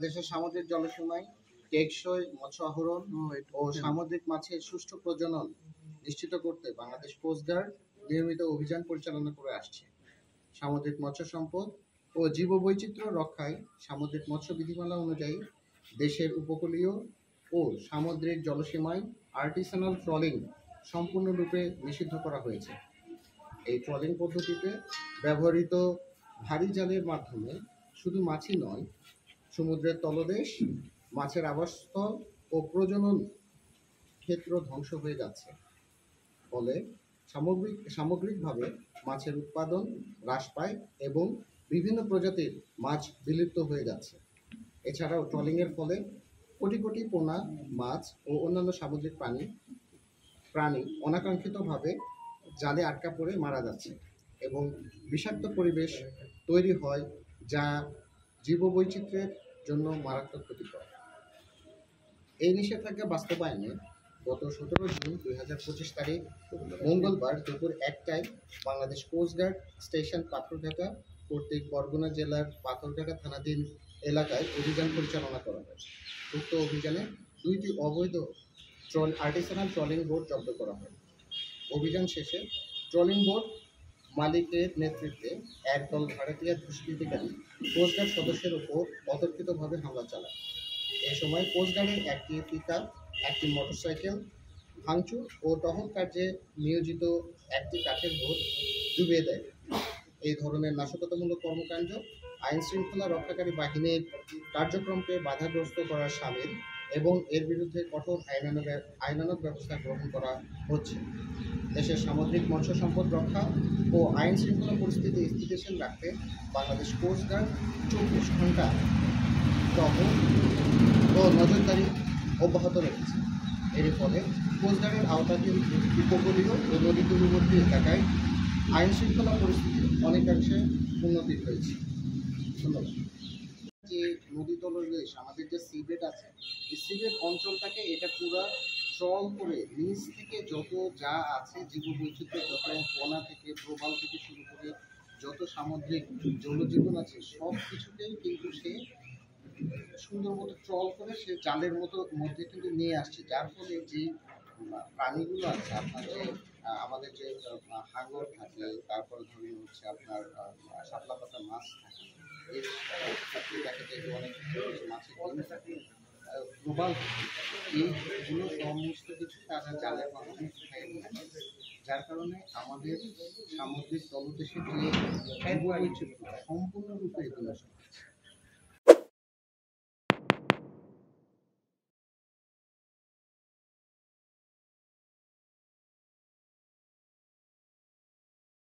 দেশের সামুদ্রিক জলসীমায় টেকসই মৎস্য আহরণ ও সামুদ্রিক মাছের সুষ্ঠু প্রজনন নিশ্চিত করতে বাংলাদেশ কোস্ট গার্ড নিয়মিত অভিযান পরিচালনা করে আসছে। সামুদ্রিক মৎস্য সম্পদ ও জীববৈচিত্র্য রক্ষায় সামুদ্রিক মৎস্য বিধিমালা অনুযায়ী দেশের উপকূলীয় ও সামুদ্রিক জলসীমায় আর্টিসানাল ট্রলিং সম্পূর্ণরূপে নিষিদ্ধ করা হয়েছে। এই ট্রলিং পদ্ধতিতে ব্যবহৃত ভারী জালের মাধ্যমে শুধু মাছই নয়, সমুদ্রের তলদেশ, মাছের আবাসস্থল ও প্রজনন ক্ষেত্র ধ্বংস হয়ে যাচ্ছে। ফলে সামগ্রিকভাবে মাছের উৎপাদন হ্রাস পায় এবং বিভিন্ন প্রজাতির মাছ বিলুপ্ত হয়ে যাচ্ছে। এছাড়াও ট্রলিংয়ের ফলে কোটি কোটি পোনা মাছ ও অন্যান্য সামুদ্রিক প্রাণী অনাকাঙ্ক্ষিতভাবে জালে আটকা পড়ে মারা যাচ্ছে এবং বিষাক্ত পরিবেশ তৈরি হয়, যা জীববৈচিত্র্যের জন্য মারাত্মক ক্ষতিকর। এই নিষেধাজ্ঞা বাস্তবায়নে গত 17 জুন 2025 তারিখ মঙ্গলবার দুপুর 1টায় Bangladesh coast guard station Patharghata কর্তৃক বরগুনা জেলার পাথরঘাটা থানাধীন এলাকায় অভিযান পরিচালনা করা হয়। উক্ত অভিযানে 2টি অবৈধ আর্টিসানাল ট্রলিং বোট জব্দ করা হয়। অভিযান শেষে ট্রলিং বোট মালিকের নেতৃত্বে একদল ভাড়াটিয়া দুষ্কৃতিকারী কোস্ট গার্ড সদস্যের উপর অতর্কিতভাবে হামলা চালায়। এ সময় কোস্ট গার্ডের একটি পিকআপ, একটি মোটরসাইকেল ভাঙচুর ও টহল কার্যে নিয়োজিত একটি কাঠের বোট ডুবিয়ে দেয়। এই ধরনের নাশকতামূলক কর্মকাণ্ড আইন শৃঙ্খলা রক্ষাকারী বাহিনীর কার্যক্রমকে বাধাগ্রস্ত করার শামিল এবং এর বিরুদ্ধে কঠোর আইনানুগ ব্যবস্থা গ্রহণ করা হচ্ছে। দেশের সামুদ্রিক মৎস্য সম্পদ রক্ষা ও আইন শৃঙ্খলা পরিস্থিতি স্থিতিশীল রাখতে বাংলাদেশ কোস্ট গার্ড 24 ঘন্টা টহল ও নজরদারি অব্যাহত রেখেছে। এর ফলে কোস্ট গার্ডের আওতাধীন উপকূলীয় ও নদী তীরবর্তী এলাকায় আইন শৃঙ্খলা পরিস্থিতি অনেকাংশে উন্নতি হয়েছে। ধন্যবাদ। যে নদী তলদেশ আমাদের যে সিবেড আছে, এই সিবেড অঞ্চলটাকে এটা পুরো ট্রল করে নিচ থেকে যত যা আছে জীববৈচিত্র্য, যত পোনা থেকে প্রবাল থেকে শুরু করে যত সামুদ্রিক জলজীবন আছে সব কিছুকেই কিন্তু সে সুন্দর মতো ট্রল করে সে জালের মধ্যে কিন্তু নিয়ে আসছে, যার ফলে যে প্রাণীগুলো আছে আপনার যে আমাদের যে হাঙর থাকে, তারপরে ধরুন হচ্ছে আপনার শাপলা পাতা মাছ থাকে, এর দেখা যায় যে অনেক মাছের ডিম থাকে, প্রবাল এইগুলো সমস্ত কিছু তারা জালের মাধ্যমে খাই, যার কারণে আমাদের সামুদ্রিক তলদেশের যে সম্পূর্ণরূপে বিনষ্ট হচ্ছে।